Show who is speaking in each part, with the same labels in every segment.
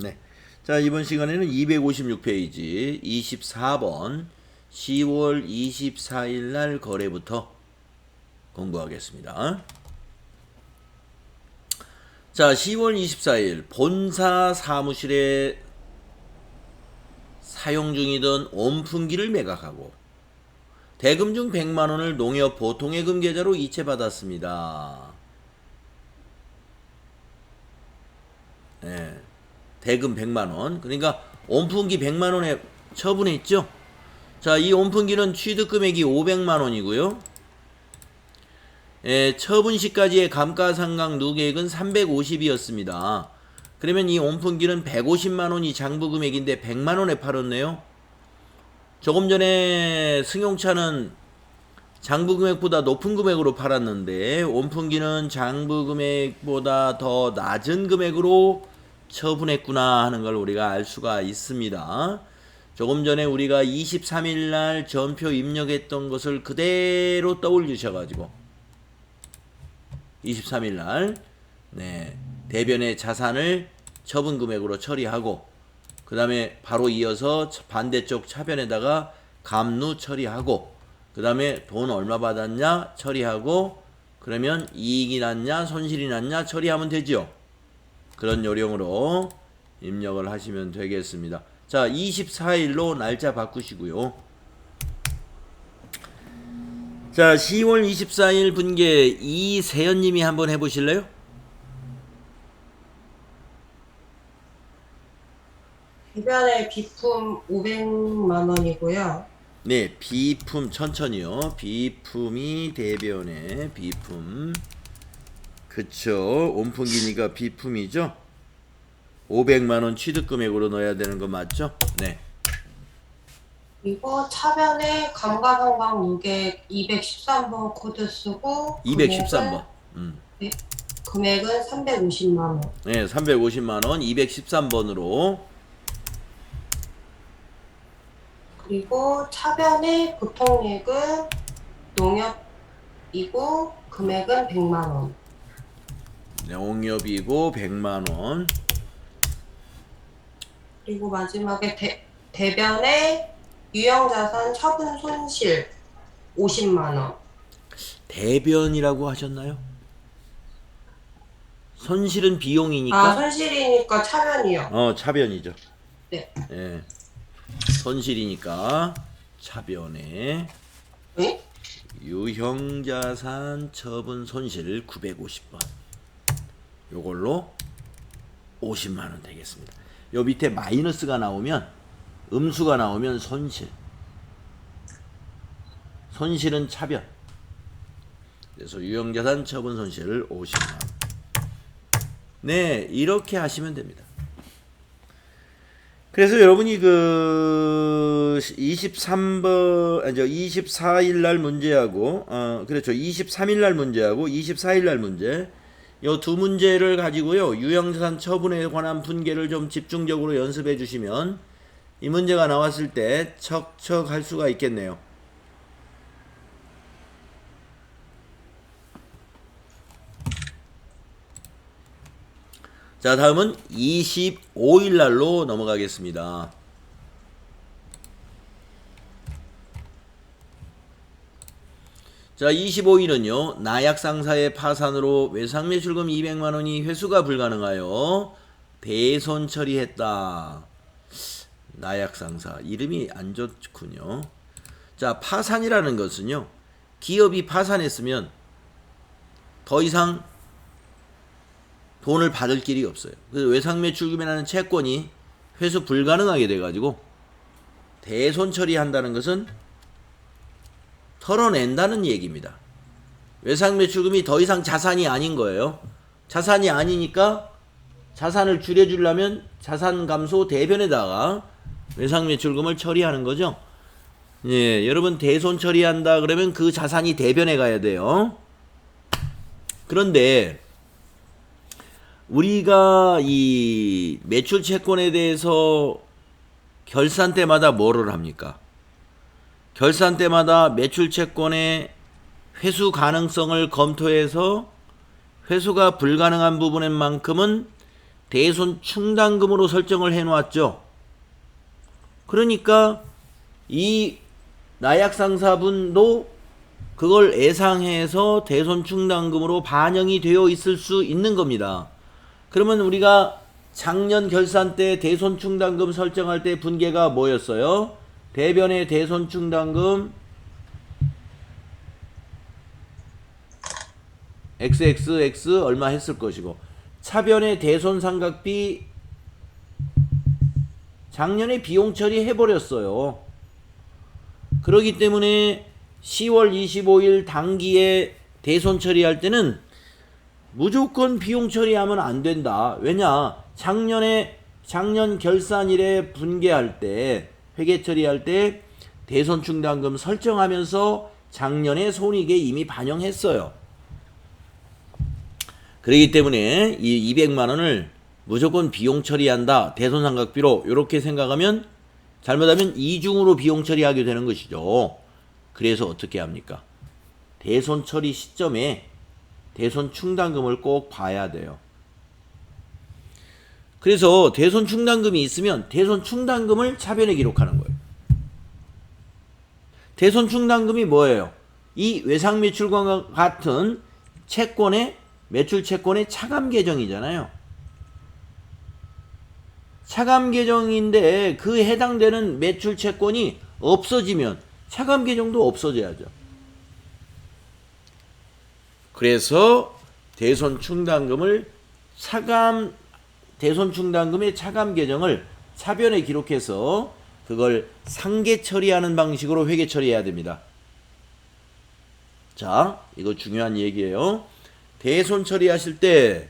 Speaker 1: 네. 자, 이번 시간에는 256페이지 24번 10월 24일 날 거래부터 공부하겠습니다. 자, 10월 24일 본사 사무실에 사용 중이던 온풍기를 매각하고 대금 중 100만 원을 농협 보통예금 계좌로 이체받았습니다. 네. 대금 100만 원. 그러니까 온풍기 100만 원에 처분했죠. 자, 이 온풍기는 취득 금액이 500만 원이고요. 처분 시까지의 감가상각 누계액은 350이었습니다. 그러면 이 온풍기는 150만 원이 장부 금액인데 100만 원에 팔았네요. 조금 전에 승용차는 장부 금액보다 높은 금액으로 팔았는데 온풍기는 장부 금액보다 더 낮은 금액으로 처분했구나 하는 걸 우리가 알 수가 있습니다. 조금 전에 우리가 23일 날 전표 입력했던 것을 그대로 떠올리셔가지고 23일 날 대변의 자산을 처분 금액으로 처리하고 그 다음에 바로 이어서 반대쪽 차변에다가 감루 처리하고 그 다음에 돈 얼마 받았냐 처리하고 그러면 이익이 났냐 손실이 났냐 처리하면 되죠. 그런 요령으로 입력을 하시면 되겠습니다. 자, 24일로 날짜 바꾸시고요. 자, 10월 24일 분계 이세연님이 한번 해보실래요?
Speaker 2: 대변의 비품 500만 원이고요.
Speaker 1: 네, 비품 천천히요. 비품이 대변의 비품. 그쵸. 온풍기니까 비품이죠. 500만 원 취득 금액으로 넣어야 되는 거 맞죠? 네.
Speaker 2: 그리고 차변에 감가상각 누계 213번 코드 쓰고
Speaker 1: 213번.
Speaker 2: 금액은 350만 원.
Speaker 1: 네, 350만 원 213번으로.
Speaker 2: 그리고 차변의 보통액은 농협이고 금액은 100만 원.
Speaker 1: 농협이고 100만 원.
Speaker 2: 그리고 마지막에 대변의 유형자산 처분 손실 50만 원.
Speaker 1: 대변이라고 하셨나요? 손실은 비용이니까.
Speaker 2: 손실이니까 차변이요.
Speaker 1: 차변이죠.
Speaker 2: 네.
Speaker 1: 예. 손실이니까 차변에
Speaker 2: 네?
Speaker 1: 유형자산 처분 손실 950번. 요걸로 50만 원 되겠습니다. 요 밑에 마이너스가 나오면 음수가 나오면 손실. 손실은 차변. 그래서 유형자산 처분 손실 50만 원. 네, 이렇게 하시면 됩니다. 그래서 여러분이 그 24일 날 문제하고 그렇죠. 23일 날 문제하고 24일 날 문제 요 두 문제를 가지고요. 유형자산 처분에 관한 분계를 좀 집중적으로 연습해 주시면 이 문제가 나왔을 때 척척 할 수가 있겠네요. 자, 다음은 25일 날로 넘어가겠습니다. 자, 25일은요. 나약상사의 파산으로 외상매출금 200만 원이 회수가 불가능하여 대손 처리했다. 나약상사 이름이 안 좋군요. 자, 파산이라는 것은요. 기업이 파산했으면 더 이상 돈을 받을 길이 없어요. 그래서 외상매출금이라는 채권이 회수 불가능하게 돼가지고 대손 처리한다는 것은 털어낸다는 얘기입니다. 외상매출금이 더 이상 자산이 아닌 거예요. 자산이 아니니까 자산을 줄여주려면 자산감소 대변에다가 외상매출금을 처리하는 거죠. 예, 여러분 대손 처리한다 그러면 그 자산이 대변에 가야 돼요. 그런데 우리가 이 매출 채권에 대해서 결산 때마다 뭐를 합니까? 결산 때마다 매출 채권의 회수 가능성을 검토해서 회수가 불가능한 부분인 만큼은 대손 충당금으로 설정을 해 놓았죠. 그러니까 이 나약상사분도 그걸 예상해서 대손 충당금으로 반영이 되어 있을 수 있는 겁니다. 그러면 우리가 작년 결산 때 대손 충당금 설정할 때 분계가 뭐였어요? 대변의 대손 충당금 XXX 얼마 했을 것이고, 차변의 대손 삼각비 작년에 비용 처리해 버렸어요. 그렇기 때문에 10월 25일 당기에 대손 처리할 때는 무조건 비용 처리하면 안 된다. 왜냐? 작년 결산일에 분계할 때, 회계 처리할 때 대손 충당금 설정하면서 작년에 손익에 이미 반영했어요. 그렇기 때문에 이 200만 원을 무조건 비용 처리한다. 대손 삼각비로 이렇게 생각하면, 잘못하면 이중으로 비용 처리하게 되는 것이죠. 그래서 어떻게 합니까? 대손 처리 시점에 대손 충당금을 꼭 봐야 돼요. 그래서 대손 충당금이 있으면 대손 충당금을 차변에 기록하는 거예요. 대손 충당금이 뭐예요? 이 외상 매출과 같은 채권의 매출 채권의 차감 계정이잖아요. 차감 계정인데 그 해당되는 매출 채권이 없어지면 차감 계정도 없어져야죠. 그래서 대손 충당금의 차감 계정을 차변에 기록해서 그걸 상계 처리하는 방식으로 회계 처리해야 됩니다. 자, 이거 중요한 얘기예요. 대손 처리하실 때,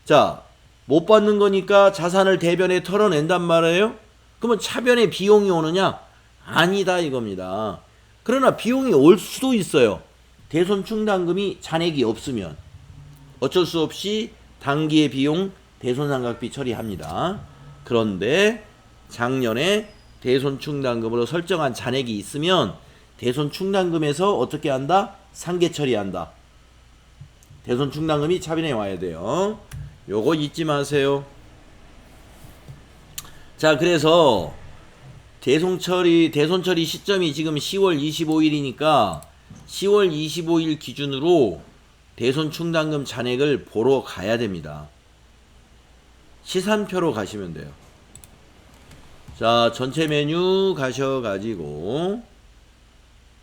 Speaker 1: 자, 못 받는 거니까 자산을 대변에 털어낸단 말이에요. 그러면 차변에 비용이 오느냐? 아니다 이겁니다. 그러나 비용이 올 수도 있어요. 대손 충당금이 잔액이 없으면 어쩔 수 없이 당기의 비용 대손 삼각비 처리합니다. 그런데 작년에 대손 충당금으로 설정한 잔액이 있으면 대손 충당금에서 어떻게 한다? 상계 처리한다. 대손 충당금이 차변에 와야 돼요. 요거 잊지 마세요. 자, 그래서 대손 처리 시점이 지금 10월 25일이니까 10월 25일 기준으로 대손 충당금 잔액을 보러 가야 됩니다. 시산표로 가시면 돼요. 자, 전체 메뉴 가셔가지고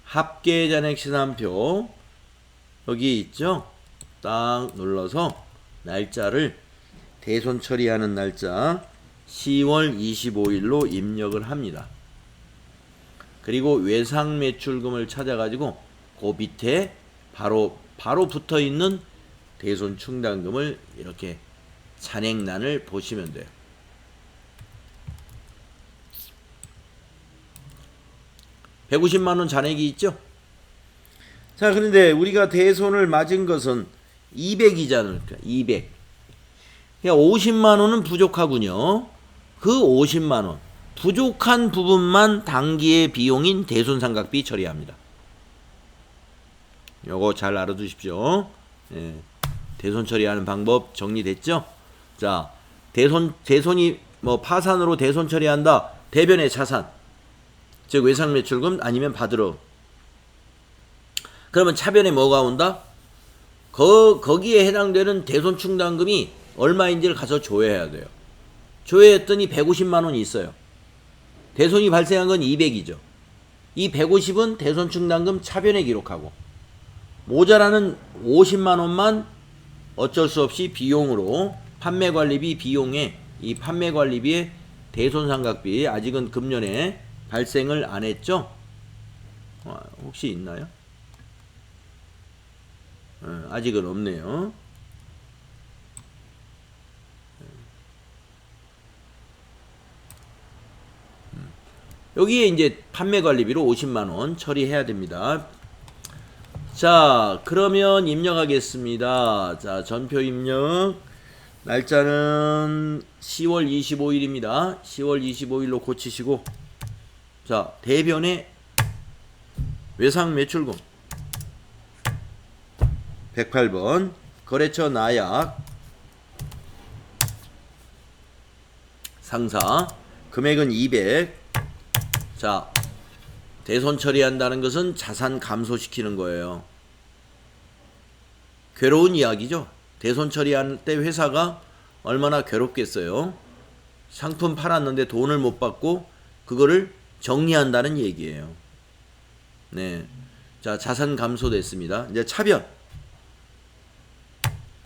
Speaker 1: 합계 잔액 시산표 여기 있죠? 딱 눌러서 날짜를 대손 처리하는 날짜 10월 25일로 입력을 합니다. 그리고 외상 매출금을 찾아가지고 그 밑에 바로 붙어 있는 대손 충당금을 이렇게 잔액란을 보시면 돼요. (150만원) 잔액이 있죠. 자, 그런데 우리가 대손을 맞은 것은 200이잖아요. 200. 그러니까 50만원은 부족하군요. 그 50만원 부족한 부분만 당기의 비용인 대손 삼각비 처리합니다. 요거 잘 알아두십시오. 예. 대손 처리하는 방법 정리됐죠? 자, 대손이 뭐 파산으로 대손 처리한다. 대변의 자산, 즉 외상 매출금 아니면 받으러. 그러면 차변에 뭐가 온다? 거기에 해당되는 대손 충당금이 얼마인지를 가서 조회해야 돼요. 조회했더니 150만원이 있어요. 대손이 발생한 건 200이죠. 이 150은 대손 충당금 차변에 기록하고 모자라는 50만원만 어쩔 수 없이 비용으로 판매관리비 비용에 이 판매관리비의 대손 삼각비 아직은 금년에 발생을 안 했죠? 혹시 있나요? 아직은 없네요. 여기에 이제 판매관리비로 50만원 처리해야 됩니다. 자, 그러면 입력하겠습니다. 자, 전표 입력. 날짜는 10월 25일입니다. 10월 25일로 고치시고, 자, 대변의 외상 매출금 108번 거래처 나약 상사. 금액은 200. 자, 대손 처리한다는 것은 자산 감소시키는 거예요. 괴로운 이야기죠. 대손 처리할 때 회사가 얼마나 괴롭겠어요. 상품 팔았는데 돈을 못 받고 그거를 정리한다는 얘기예요. 네. 자, 자산 감소됐습니다. 이제 차변.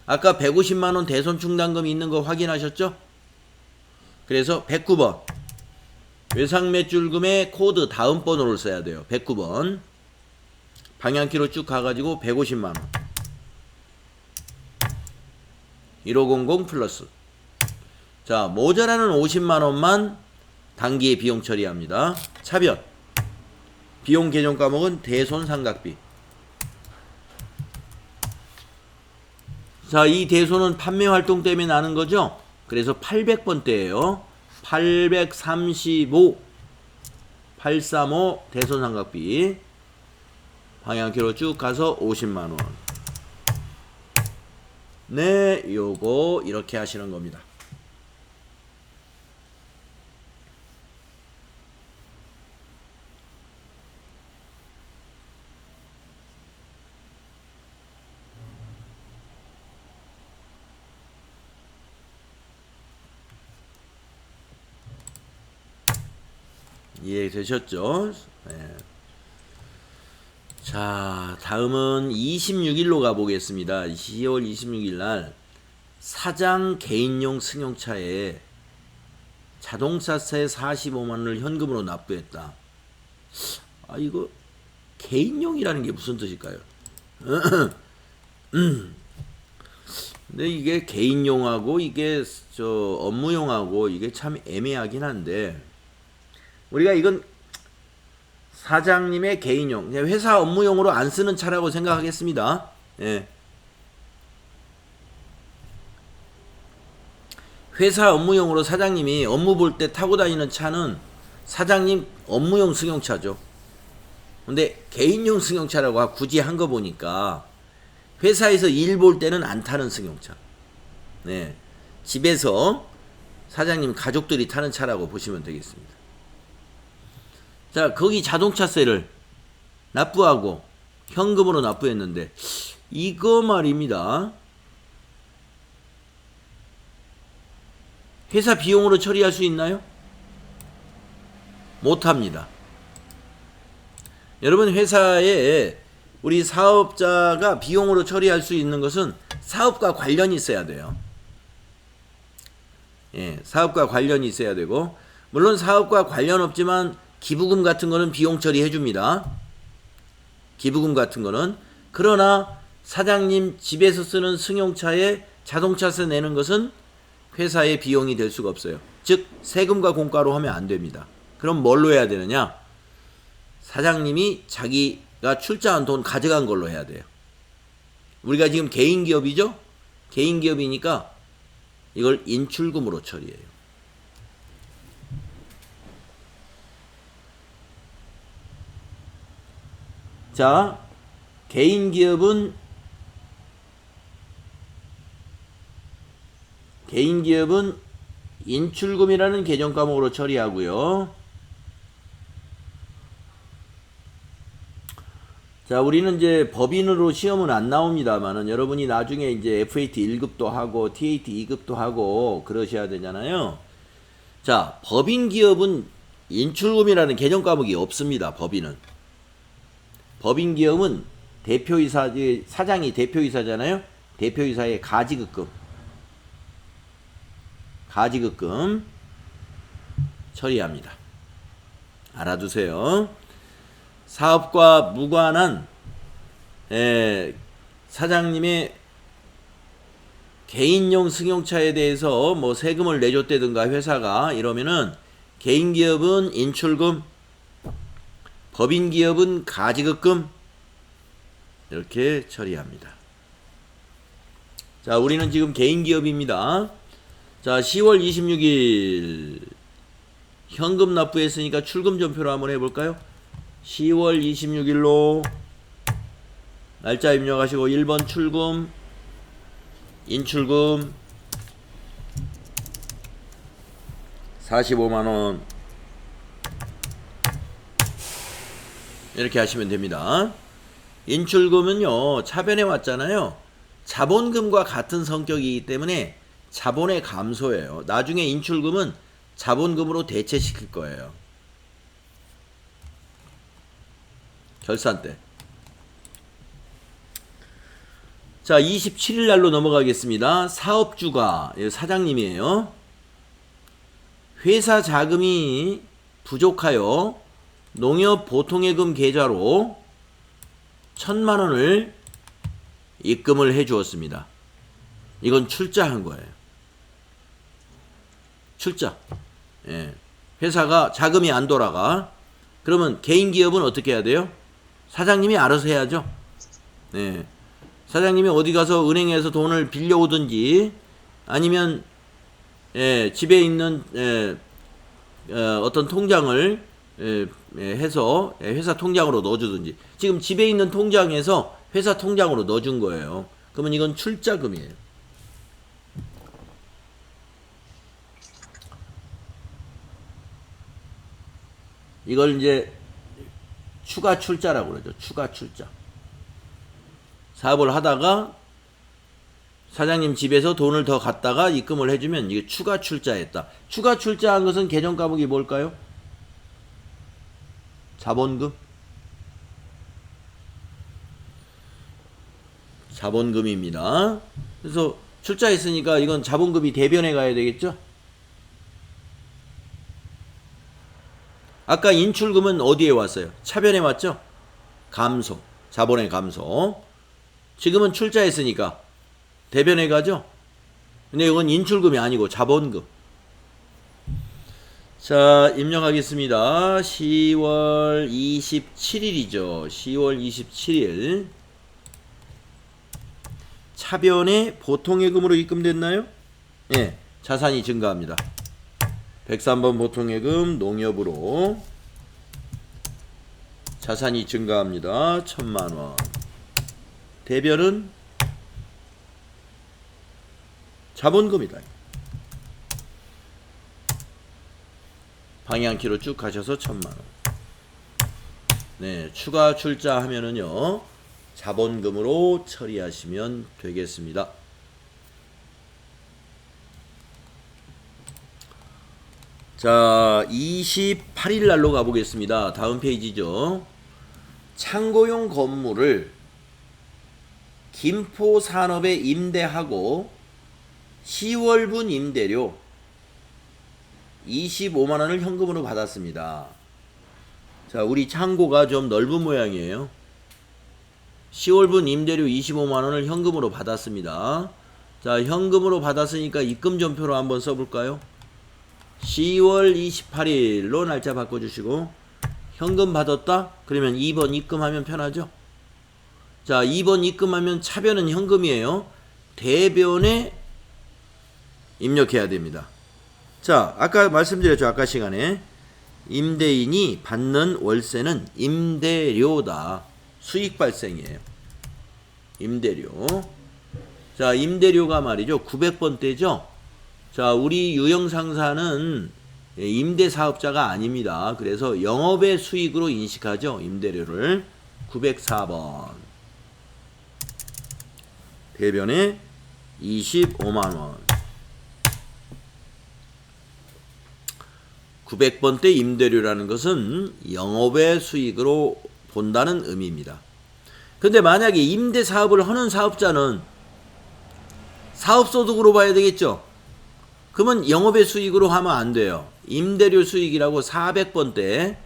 Speaker 1: 아까 150만원 대손 충당금이 있는 거 확인하셨죠? 그래서 109번. 외상매출금의 코드 다음 번호를 써야 돼요. 109번. 방향키로 쭉 가가지고 150만원. 1500 플러스. 자, 모자라는 50만원만 단기에 비용 처리합니다. 차변. 비용 계정 과목은 대손 삼각비. 자, 이 대손은 판매 활동 때문에 나는 거죠? 그래서 800번대예요. 835 835 대손 삼각비. 방향키로 쭉 가서 50만원. 네, 요거 이렇게 하시는 겁니다. 이해되셨죠? 네. 자, 다음은 26일로 가보겠습니다. 10월 26일 날 사장 개인용 승용차에 자동차세 45만원을 현금으로 납부했다. 아, 이거 개인용이라는 게 무슨 뜻일까요? 근데 이게 개인용하고 이게 업무용하고 이게 참 애매하긴 한데, 우리가 이건 사장님의 개인용, 회사 업무용으로 안 쓰는 차라고 생각하겠습니다. 예. 회사 업무용으로 사장님이 업무 볼 때 타고 다니는 차는 사장님 업무용 승용차죠. 근데 개인용 승용차라고 굳이 한 거 보니까 회사에서 일 볼 때는 안 타는 승용차. 네. 집에서 사장님 가족들이 타는 차라고 보시면 되겠습니다. 자, 거기 자동차세를 납부하고 현금으로 납부했는데, 이거 말입니다. 회사 비용으로 처리할 수 있나요? 못합니다. 여러분, 회사에 우리 사업자가 비용으로 처리할 수 있는 것은 사업과 관련이 있어야 돼요. 예, 사업과 관련이 있어야 되고, 물론 사업과 관련 없지만 기부금 같은 거는 비용 처리해 줍니다. 기부금 같은 거는. 그러나 사장님 집에서 쓰는 승용차에 자동차세 내는 것은 회사의 비용이 될 수가 없어요. 즉 세금과 공과로 하면 안 됩니다. 그럼 뭘로 해야 되느냐? 사장님이 자기가 출자한 돈 가져간 걸로 해야 돼요. 우리가 지금 개인기업이죠? 개인기업이니까 이걸 인출금으로 처리해요. 자, 개인기업은 인출금이라는 계정 과목으로 처리하고요. 자, 우리는 이제 법인으로 시험은 안 나옵니다만은 여러분이 나중에 이제 FAT 1급도 하고 TAT 2급도 하고 그러셔야 되잖아요. 자, 법인 기업은 인출금이라는 계정 과목이 없습니다. 법인 기업은 대표이사, 사장이 대표이사잖아요. 대표이사의 가지급금 처리합니다. 알아두세요. 사업과 무관한 사장님의 개인용 승용차에 대해서 뭐 세금을 내줬다든가 회사가 이러면은 개인기업은 인출금, 법인기업은 가지급금 이렇게 처리합니다. 자, 우리는 지금 개인기업입니다. 자, 10월 26일 현금 납부했으니까 출금 전표로 한번 해볼까요? 10월 26일로 날짜 입력하시고 1번 출금, 인출금, 45만원. 이렇게 하시면 됩니다. 인출금은요, 차변에 왔잖아요. 자본금과 같은 성격이기 때문에 자본의 감소예요. 나중에 인출금은 자본금으로 대체시킬 거예요. 결산 때. 자, 27일 날로 넘어가겠습니다. 사업주가 사장님이에요. 회사 자금이 부족하여 농협 보통예금 계좌로 1,000만원을 입금을 해 주었습니다. 이건 출자한 거예요. 출자. 예. 회사가 자금이 안 돌아가. 그러면 개인 기업은 어떻게 해야 돼요? 사장님이 알아서 해야죠. 예. 사장님이 어디 가서 은행에서 돈을 빌려오든지 아니면 집에 있는 어떤 통장을 해서 회사 통장으로 넣어주든지. 지금 집에 있는 통장에서 회사 통장으로 넣어준 거예요. 그러면 이건 출자금이에요. 이걸 이제 추가 출자라고 그러죠. 추가 출자. 사업을 하다가 사장님 집에서 돈을 더 갖다가 입금을 해주면 이게 추가 출자했다. 추가 출자한 것은 계정 과목이 뭘까요? 자본금. 자본금입니다. 그래서 출자했으니까 이건 자본금이 대변에 가야 되겠죠? 아까 인출금은 어디에 왔어요? 차변에 왔죠? 감소. 자본의 감소. 지금은 출자했으니까 대변에 가죠? 근데 이건 인출금이 아니고 자본금. 자, 입력하겠습니다. 10월 27일이죠. 10월 27일. 차변에 보통예금으로 입금됐나요? 예, 자산이 증가합니다. 103번 보통예금 농협으로 자산이 증가합니다. 1,000만원. 대변은 자본금이다. 방향키로 쭉 가셔서 1,000만원. 네, 추가 출자하면은요, 자본금으로 처리하시면 되겠습니다. 자, 28일 날로 가보겠습니다. 다음 페이지죠. 창고용 건물을 김포산업에 임대하고 10월분 임대료 25만원을 현금으로 받았습니다. 자, 우리 창고가 좀 넓은 모양이에요. 10월분 임대료 25만원을 현금으로 받았습니다. 자, 현금으로 받았으니까 입금전표로 한번 써볼까요? 10월 28일로 날짜 바꿔주시고 현금 받았다? 그러면 2번 입금하면 편하죠? 자, 2번 입금하면 차변은 현금이에요. 대변에 입력해야 됩니다. 자, 아까 말씀드렸죠. 아까 시간에 임대인이 받는 월세는 임대료다. 수익 발생이에요. 임대료. 자, 임대료가 말이죠. 900번대죠. 자, 우리 유형상사는 임대사업자가 아닙니다. 그래서 영업의 수익으로 인식하죠. 임대료를. 904번. 대변에 25만원. 900번대 임대료라는 것은 영업의 수익으로 본다는 의미입니다. 근데 만약에 임대사업을 하는 사업자는 사업소득으로 봐야 되겠죠. 그러면 영업의 수익으로 하면 안 돼요. 임대료 수익이라고 400번대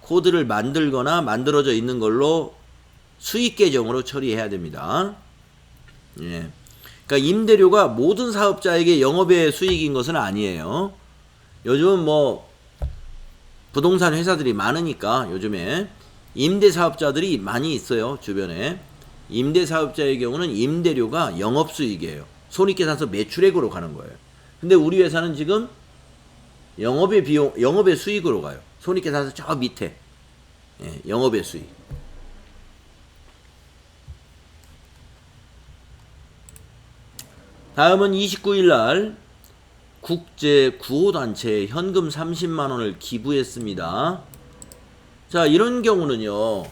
Speaker 1: 코드를 만들거나 만들어져 있는 걸로 수익 계정으로 처리해야 됩니다. 예. 그러니까 임대료가 모든 사업자에게 영업의 수익인 것은 아니에요. 요즘은 뭐 부동산 회사들이 많으니까 요즘에 임대사업자들이 많이 있어요. 주변에. 임대사업자의 경우는 임대료가 영업수익이에요. 손익계산서 매출액으로 가는 거예요. 근데 우리 회사는 지금 영업의 비용, 영업의 수익으로 가요. 손익계산서 저 밑에. 예, 영업의 수익. 다음은 29일 날 국제 구호단체에 현금 30만 원을 기부했습니다. 자, 이런 경우는요.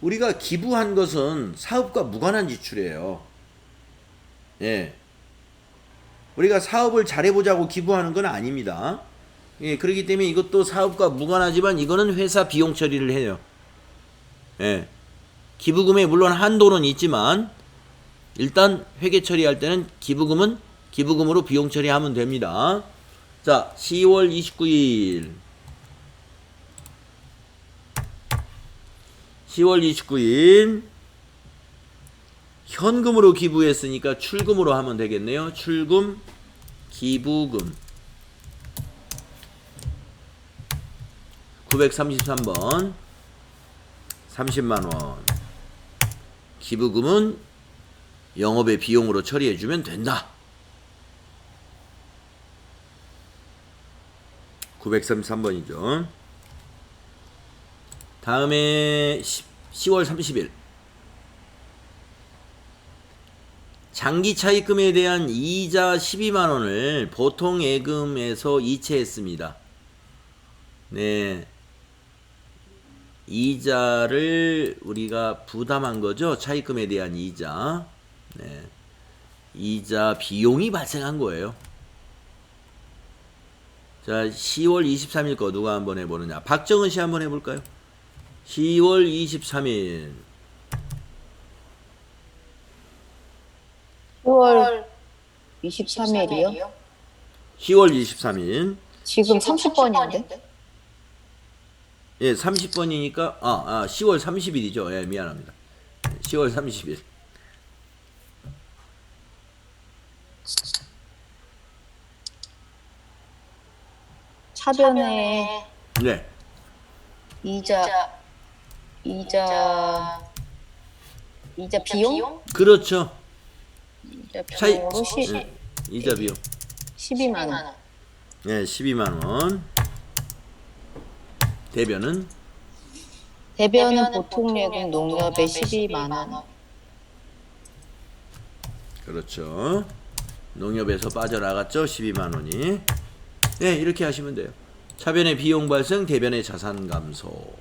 Speaker 1: 우리가 기부한 것은 사업과 무관한 지출이에요. 예. 우리가 사업을 잘해보자고 기부하는 건 아닙니다. 예, 그렇기 때문에 이것도 사업과 무관하지만 이거는 회사 비용 처리를 해요. 예. 기부금에 물론 한도는 있지만 일단 회계 처리할 때는 기부금은 기부금으로 비용 처리하면 됩니다. 자, 10월 29일 10월 29일 현금으로 기부했으니까 출금으로 하면 되겠네요. 출금, 기부금 933번 30만원 기부금은 영업의 비용으로 처리해주면 된다. 933번이죠. 다음에 10월 30일 장기 차입금에 대한 이자 12만원을 보통 예금에서 이체했습니다. 네. 이자를 우리가 부담한 거죠. 차입금에 대한 이자. 네. 이자 비용이 발생한 거예요. 자, 10월 23일 거 누가 한번 해보느냐. 박정은 씨 한번 해볼까요? 10월 23일
Speaker 3: 10월 23일이요?
Speaker 1: 10월 23일
Speaker 3: 지금 30번인데?
Speaker 1: 예, 30번이니까 10월 30일이죠. 예, 미안합니다. 10월 30일
Speaker 3: 차변에
Speaker 1: 네.
Speaker 3: 이자 비용?
Speaker 1: 그렇죠.
Speaker 3: 이자
Speaker 1: 차이
Speaker 3: 비용으로
Speaker 1: 이자 비용
Speaker 3: 12만 원.
Speaker 1: 네, 12만 원. 대변은
Speaker 3: 대변은 보통 예금 농협에 12만 원.
Speaker 1: 그렇죠. 농협에서 빠져나갔죠. 12만 원이. 네, 이렇게 하시면 돼요. 차변의 비용 발생, 대변의 자산 감소.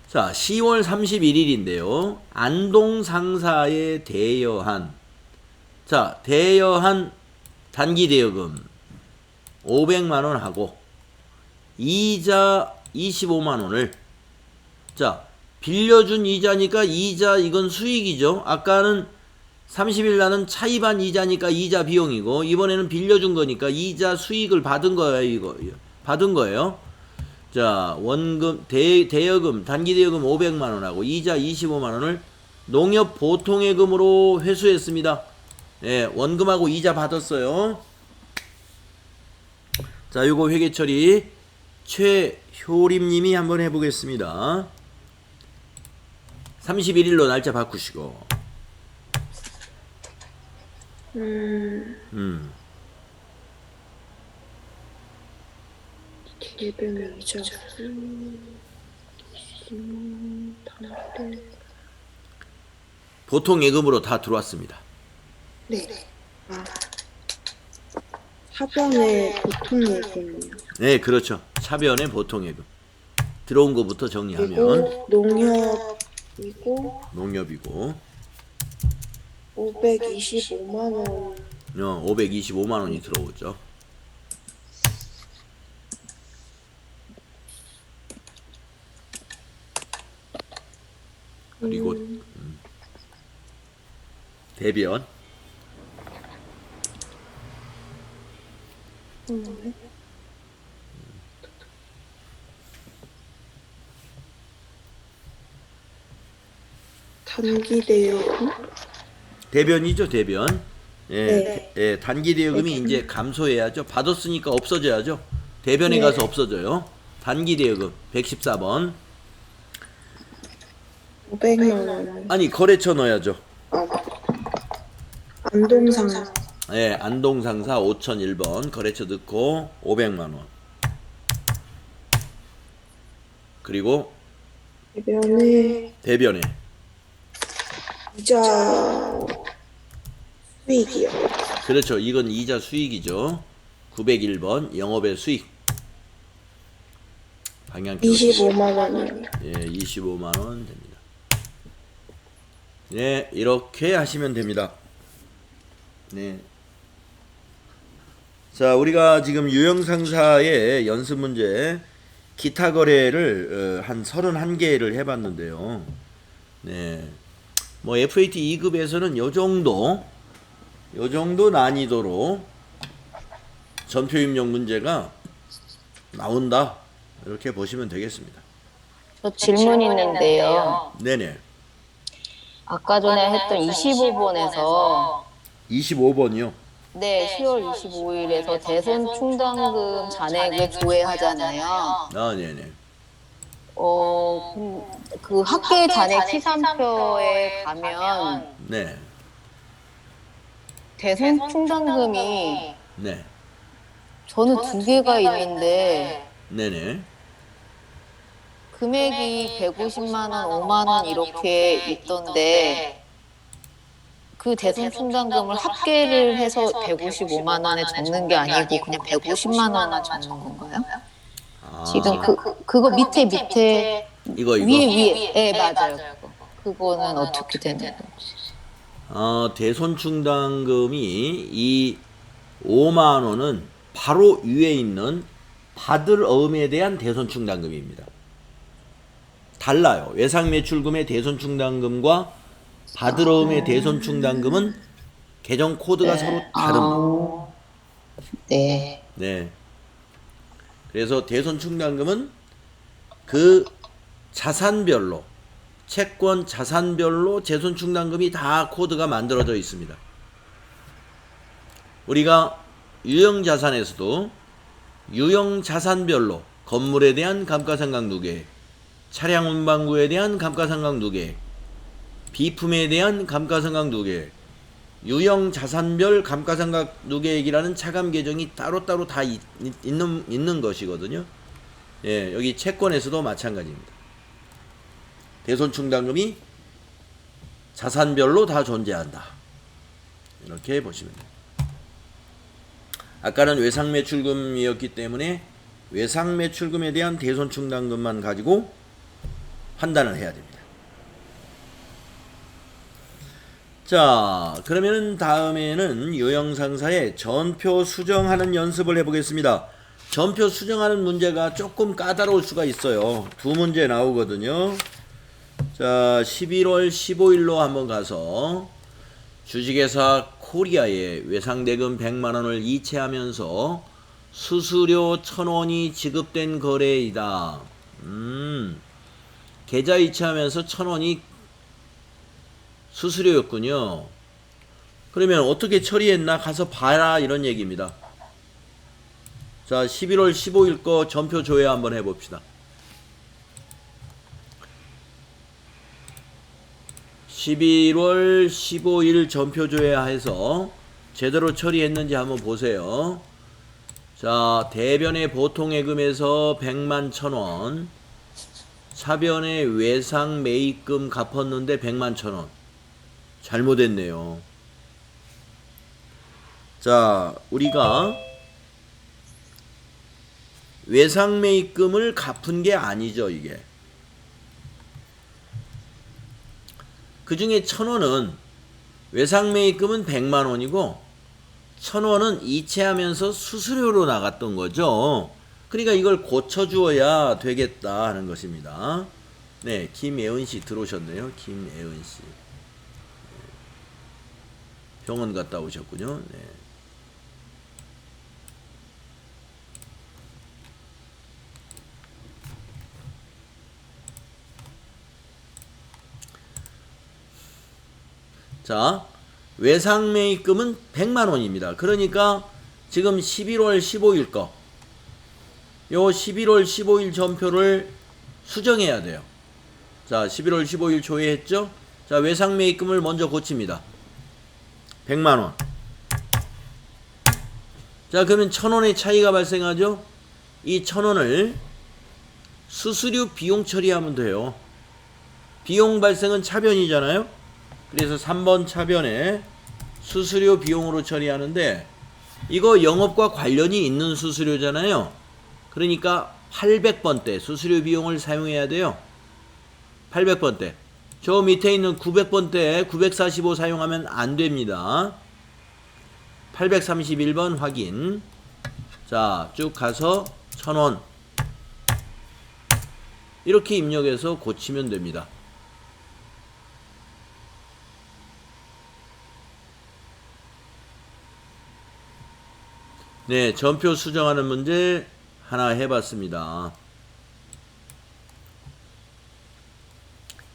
Speaker 1: 자, 10월 31일인데요. 안동 상사의 대여한. 자, 대여한 단기 대여금 500만 원 하고 이자 25만 원을 자, 빌려준 이자니까 이자 이건 수익이죠. 아까는 30일 나는 차입한 이자니까 이자 비용이고 이번에는 빌려준 거니까 이자 수익을 받은 거예요. 이거 받은 거예요. 자, 원금 대여금 단기 대여금 500만 원하고 이자 25만 원을 농협 보통예금으로 회수했습니다. 예, 원금하고 이자 받았어요. 자, 요거 회계 처리 최효림 님이 한번 해보겠습니다. 31일로 날짜 바꾸시고.
Speaker 4: 대변 이자
Speaker 1: 보통 예금으로 다 들어왔습니다.
Speaker 4: 네. 사변의 보통 예금이요.
Speaker 1: 네, 그렇죠. 차변의 보통 예금. 들어온 거부터 정리하면
Speaker 4: 그리고 농협이고
Speaker 1: 농협이고
Speaker 4: 525만 원.
Speaker 1: 525만 원이 들어오죠. 그리고 대변
Speaker 4: 단기 대여금.
Speaker 1: 대변이죠, 대변. 예,
Speaker 4: 네.
Speaker 1: 예, 단기 대여금이 이제 감소해야죠. 받았으니까 없어져야죠. 대변에
Speaker 4: 네.
Speaker 1: 가서 없어져요. 단기 대여금 114번.
Speaker 4: 500만 원.
Speaker 1: 아니, 거래처 넣어야죠.
Speaker 4: 안동상
Speaker 1: 예, 안동상사 5001번 거래처 넣고 500만 원. 그리고
Speaker 4: 대변에
Speaker 1: 대변에
Speaker 4: 이자 수익이요.
Speaker 1: 그렇죠. 이건 이자 수익이죠. 901번 영업의 수익. 방향키
Speaker 4: 25만 원이요.
Speaker 1: 예, 25만 원 됩니다. 네, 이렇게 하시면 됩니다. 네. 자, 우리가 지금 유형상사의 연습 문제 기타 거래를 한 31개를 해봤는데요. 네. 뭐 FAT 2급에서는 요 정도 난이도로 전표 입력 문제가 나온다. 이렇게 보시면 되겠습니다.
Speaker 3: 저 질문 있는데요.
Speaker 1: 네네.
Speaker 3: 아까 전에 했던 25번에서
Speaker 1: 25번이요.
Speaker 3: 네, 10월 25일에서 대손 충당금 잔액을 조회하잖아요.
Speaker 1: 아, 네네.
Speaker 3: 그 합계 잔액 시산표에 가면
Speaker 1: 네.
Speaker 3: 대손 충당금이
Speaker 1: 네.
Speaker 3: 저는 두 개가 있는데
Speaker 1: 네네.
Speaker 3: 금액이 150만 원, 5만 원 이렇게 있던데 그 대손 충당금을 합계를 해서 155만 원에 적는 게 아니고 그냥 150만 원에 적는 건가요?
Speaker 1: 아,
Speaker 3: 지금 그거 밑에
Speaker 1: 이거.
Speaker 3: 위에 네, 맞아요. 그거는 어떻게 되는 거지?
Speaker 1: 대손 충당금이 이 5만 원은 바로 위에 있는 받을 어음에 대한 대손 충당금입니다. 달라요. 외상 매출금의 대손 충당금과 받을 어음의 대손 충당금은 계정 코드가 서로 다릅니다.
Speaker 3: 네.
Speaker 1: 네. 그래서 대손 충당금은 그 자산별로 채권 자산별로 대손 충당금이 다 코드가 만들어져 있습니다. 우리가 유형 자산에서도 유형 자산별로 건물에 대한 감가상각 누계, 차량 운반구에 대한 감가상각 누계, 비품에 대한 감가상각 누계, 유형 자산별 감가상각 누계액이라는 차감 계정이 따로따로 다 있는 것이거든요. 예, 여기 채권에서도 마찬가지입니다. 대손 충당금이 자산별로 다 존재한다. 이렇게 보시면 됩니다. 아까는 외상 매출금이었기 때문에 외상 매출금에 대한 대손 충당금만 가지고 판단을 해야 됩니다. 자, 그러면은 다음에는 유형상사의 전표 수정하는 연습을 해보겠습니다. 전표 수정하는 문제가 조금 까다로울 수가 있어요. 두 문제 나오거든요. 자, 11월 15일로 한번 가서 주식회사 코리아에 외상대금 100만원을 이체하면서 수수료 1000원이 지급된 거래이다. 계좌 이체하면서 1000원이 수수료였군요. 그러면 어떻게 처리했나 가서 봐라 이런 얘기입니다. 자, 11월 15일 거 전표 조회 한번 해봅시다. 11월 15일 전표 조회해서 제대로 처리했는지 한번 보세요. 자, 대변의 보통예금에서 100만 1000원, 차변의 외상 매입금 갚았는데 100만 1000원. 잘못했네요. 자, 우리가 외상 매입금을 갚은 게 아니죠, 이게. 그 중에 1000원은 외상 매입금은 100만 원이고 1000원은 이체하면서 수수료로 나갔던 거죠. 그러니까 이걸 고쳐주어야 되겠다 하는 것입니다. 네, 김예은 씨 들어오셨네요. 김예은 씨. 병원 갔다 오셨군요. 네. 자, 외상 매입금은 100만 원입니다. 그러니까 지금 11월 15일 거, 요 11월 15일 전표를 수정해야 돼요. 자, 11월 15일 조회했죠? 자, 외상 매입금을 먼저 고칩니다. 100만 원. 자, 그러면 1000원의 차이가 발생하죠? 이 1000원을 수수료 비용 처리하면 돼요. 비용 발생은 차변이잖아요? 그래서 3번 차변에 수수료 비용으로 처리하는데 이거 영업과 관련이 있는 수수료잖아요. 그러니까 800번대 수수료 비용을 사용해야 돼요. 800번대. 저 밑에 있는 900번대 945 사용하면 안 됩니다. 831번 확인. 자, 쭉 가서 1000원. 이렇게 입력해서 고치면 됩니다. 네, 전표 수정하는 문제 하나 해봤습니다.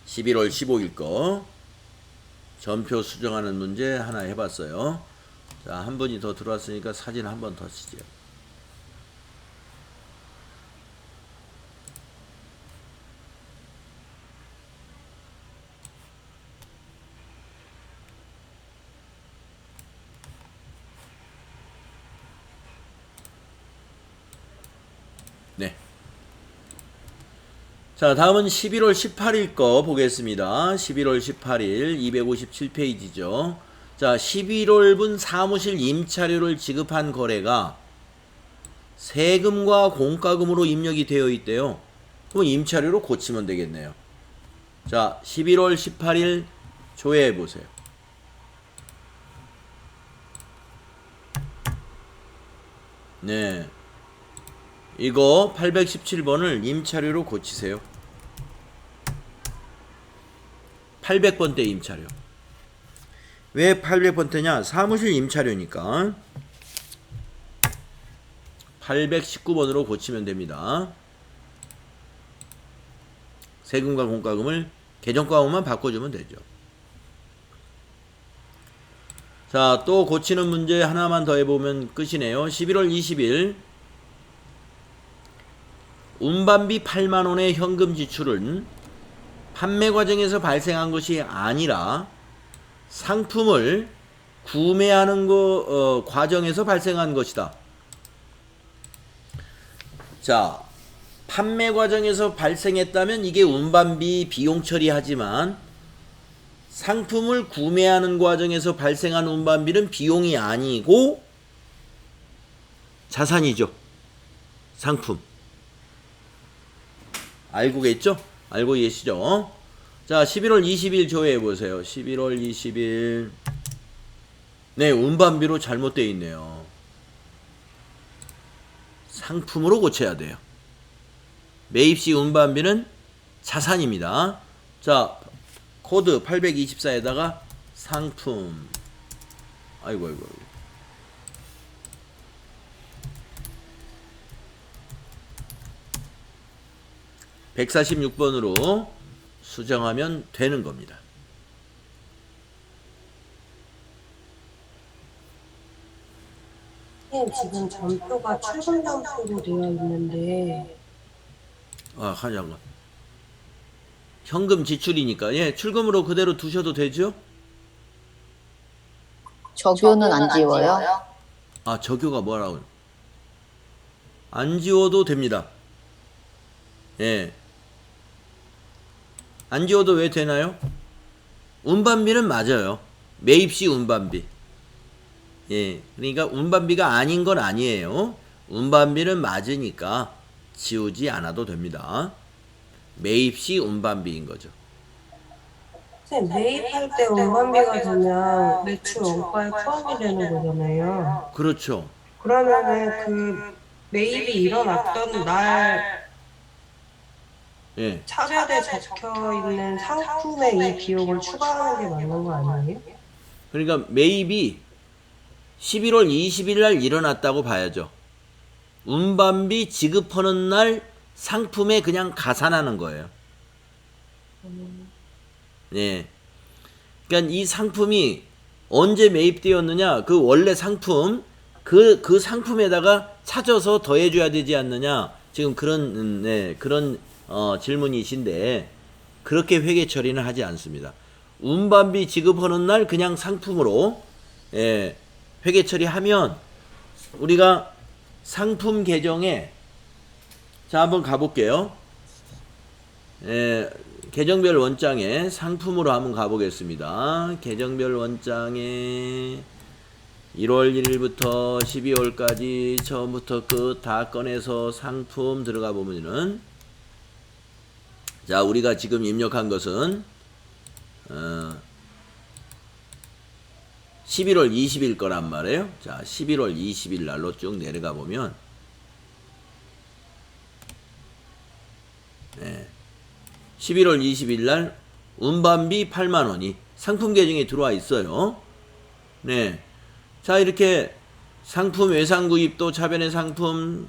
Speaker 1: 11월 15일 거 전표 수정하는 문제 하나 해봤어요. 자, 한 분이 더 들어왔으니까 사진 한 번 더 치죠. 네. 자, 다음은 11월 18일 거 보겠습니다. 11월 18일 257페이지죠. 자, 11월분 사무실 임차료를 지급한 거래가 세금과 공과금으로 입력이 되어 있대요. 그럼 임차료로 고치면 되겠네요. 자, 11월 18일 조회해 보세요. 네. 이거 817번을 임차료로 고치세요. 800번대 임차료. 왜 800번대냐? 사무실 임차료니까 819번으로 고치면 됩니다. 세금과 공과금을 계정과금만 바꿔주면 되죠. 자, 또 고치는 문제 하나만 더 해보면 끝이네요. 11월 20일 운반비 8만원의 현금 지출은 판매 과정에서 발생한 것이 아니라 상품을 구매하는 과정에서 발생한 것이다. 자, 판매 과정에서 발생했다면 이게 운반비 비용 처리하지만 상품을 구매하는 과정에서 발생한 운반비는 비용이 아니고 자산이죠. 상품. 알고 계시죠? 알고 계시죠? 자, 11월 20일 조회해 보세요. 11월 20일. 네, 운반비로 잘못되어 있네요. 상품으로 고쳐야 돼요. 매입시 운반비는 자산입니다. 자, 코드 824에다가 상품. 아이고. 146번으로 수정하면 되는 겁니다.
Speaker 2: 지금 전표가 출금 장소로 되어 있는데
Speaker 1: 잠깐. 현금 지출이니까 예, 출금으로 그대로 두셔도 되죠?
Speaker 3: 적요는 안 지워요?
Speaker 1: 아, 적요가 뭐라고? 안 지워도 됩니다. 예. 안 지워도 왜 되나요? 운반비는 맞아요. 매입시 운반비. 예. 그러니까 운반비가 아닌 건 아니에요. 운반비는 맞으니까 지우지 않아도 됩니다. 매입시 운반비인 거죠.
Speaker 2: 선생님, 매입할 때 운반비가 되면 매출 원가에 포함이 되는 거잖아요.
Speaker 1: 그렇죠.
Speaker 2: 그러면은 그 매입이 일어났던 날
Speaker 1: 예.
Speaker 2: 차별에 적혀 있는 상품에 이 비용을 추가하는 게 맞는 거 아니에요?
Speaker 1: 그러니까 매입이 11월 20일 날 일어났다고 봐야죠. 운반비 지급하는 날 상품에 그냥 가산하는 거예요. 네. 그러니까 이 상품이 언제 매입되었느냐, 그 원래 상품, 그 상품에다가 찾아서 더해줘야 되지 않느냐, 지금 그런, 네, 그런, 질문이신데, 그렇게 회계 처리는 하지 않습니다. 운반비 지급하는 날 그냥 상품으로, 예, 회계 처리하면, 우리가 상품 계정에, 자, 한번 가볼게요. 예, 계정별 원장에 상품으로 한번 가보겠습니다. 계정별 원장에 1월 1일부터 12월까지 처음부터 끝 다 꺼내서 상품 들어가 보면은, 자, 우리가 지금 입력한 것은 11월 20일 거란 말이에요. 자, 11월 20일 날로 쭉 내려가 보면, 네, 11월 20일 날 운반비 8만원이 상품 계정에 들어와 있어요. 네. 자, 이렇게 상품 외상 구입도 차변의 상품,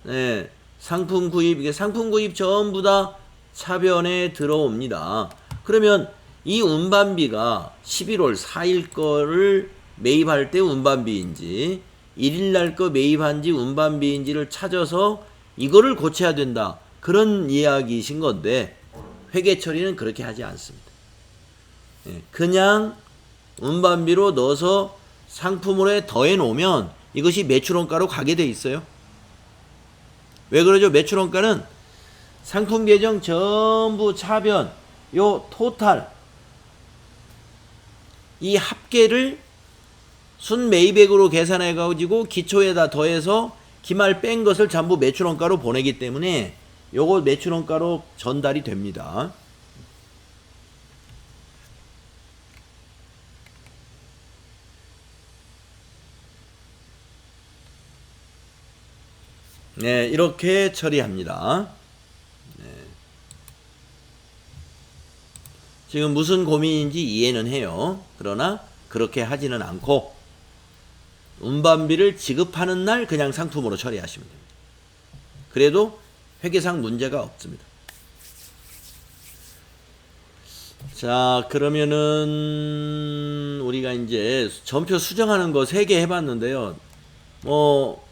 Speaker 1: 네, 상품 구입, 이게 상품 구입 전부 다 차변에 들어옵니다. 그러면 이 운반비가 11월 4일 거를 매입할 때 운반비인지 1일 날 거 매입한지 운반비인지를 찾아서 이거를 고쳐야 된다. 그런 이야기이신 건데, 회계 처리는 그렇게 하지 않습니다. 그냥 운반비로 넣어서 상품으로 더해 놓으면 이것이 매출원가로 가게 돼 있어요. 왜 그러죠? 매출원가는 상품 계정 전부 차변, 요 토탈, 이 합계를 순 매입액으로 계산해 가지고 기초에다 더해서 기말 뺀 것을 전부 매출원가로 보내기 때문에 요거 매출원가로 전달이 됩니다. 네, 이렇게 처리합니다. 네. 지금 무슨 고민인지 이해는 해요. 그러나 그렇게 하지는 않고 운반비를 지급하는 날 그냥 상품으로 처리하시면 됩니다. 그래도 회계상 문제가 없습니다. 자, 그러면은 우리가 이제 전표 수정하는 거 3개 해봤는데요. 뭐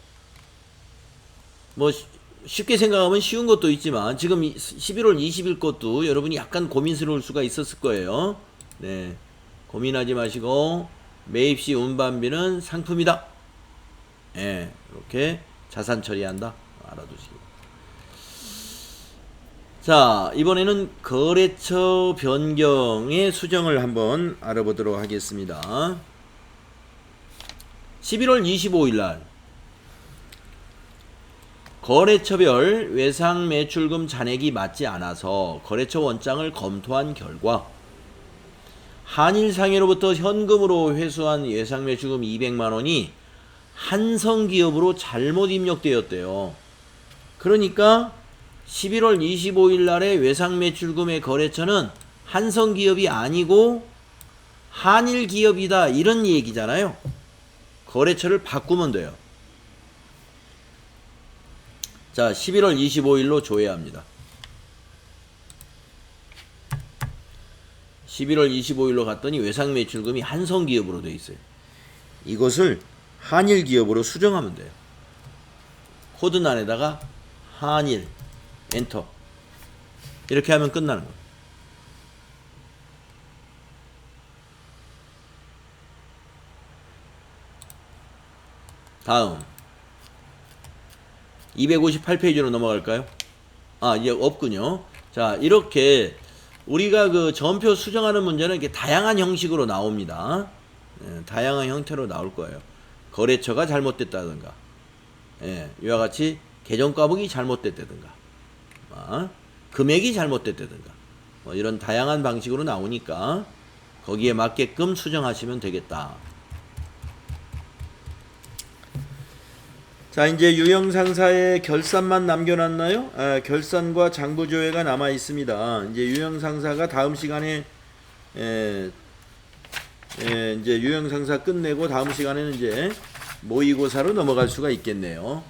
Speaker 1: 쉽게 생각하면 쉬운 것도 있지만 지금 11월 20일 것도 여러분이 약간 고민스러울 수가 있었을 거예요. 네, 고민하지 마시고 매입시 운반비는 상품이다. 네, 이렇게 자산 처리한다. 알아두시기. 자, 이번에는 거래처 변경의 수정을 한번 알아보도록 하겠습니다. 11월 25일 날 거래처별 외상 매출금 잔액이 맞지 않아서 거래처 원장을 검토한 결과 한일상해로부터 현금으로 회수한 외상 매출금 200만원이 한성기업으로 잘못 입력되었대요. 그러니까 11월 25일 날에 외상 매출금의 거래처는 한성기업이 아니고 한일기업이다, 이런 얘기잖아요. 거래처를 바꾸면 돼요. 자, 11월 25일로 조회합니다. 11월 25일로 갔더니 외상 매출금이 한성기업으로 되어 있어요. 이것을 한일기업으로 수정하면 돼요. 코드란에다가 한일 엔터, 이렇게 하면 끝나는 거예요. 다음 258페이지로 넘어갈까요? 아, 이제 없군요. 자, 이렇게 우리가 그 전표 수정하는 문제는 이렇게 다양한 형식으로 나옵니다. 다양한 형태로 나올 거예요. 거래처가 잘못됐다든가, 이와 같이 계정 까보기 잘못됐다든가, 금액이 잘못됐다든가, 뭐 이런 다양한 방식으로 나오니까 거기에 맞게끔 수정하시면 되겠다. 자, 이제 유형상사의 결산만 남겨놨나요? 결산과 장부조회가 남아 있습니다. 이제 유형상사가 다음 시간에 이제 유형상사 끝내고 다음 시간에는 이제 모의고사로 넘어갈 수가 있겠네요.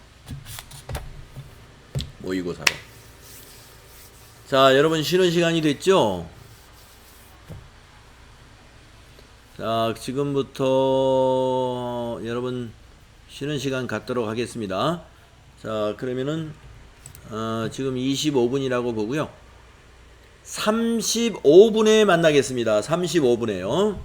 Speaker 1: 모의고사로. 자, 여러분 쉬는 시간이 됐죠? 자, 지금부터 여러분 쉬는 시간 갖도록 하겠습니다. 자, 그러면은 지금 25분이라고 보고요. 35분에 만나겠습니다. 35분에요.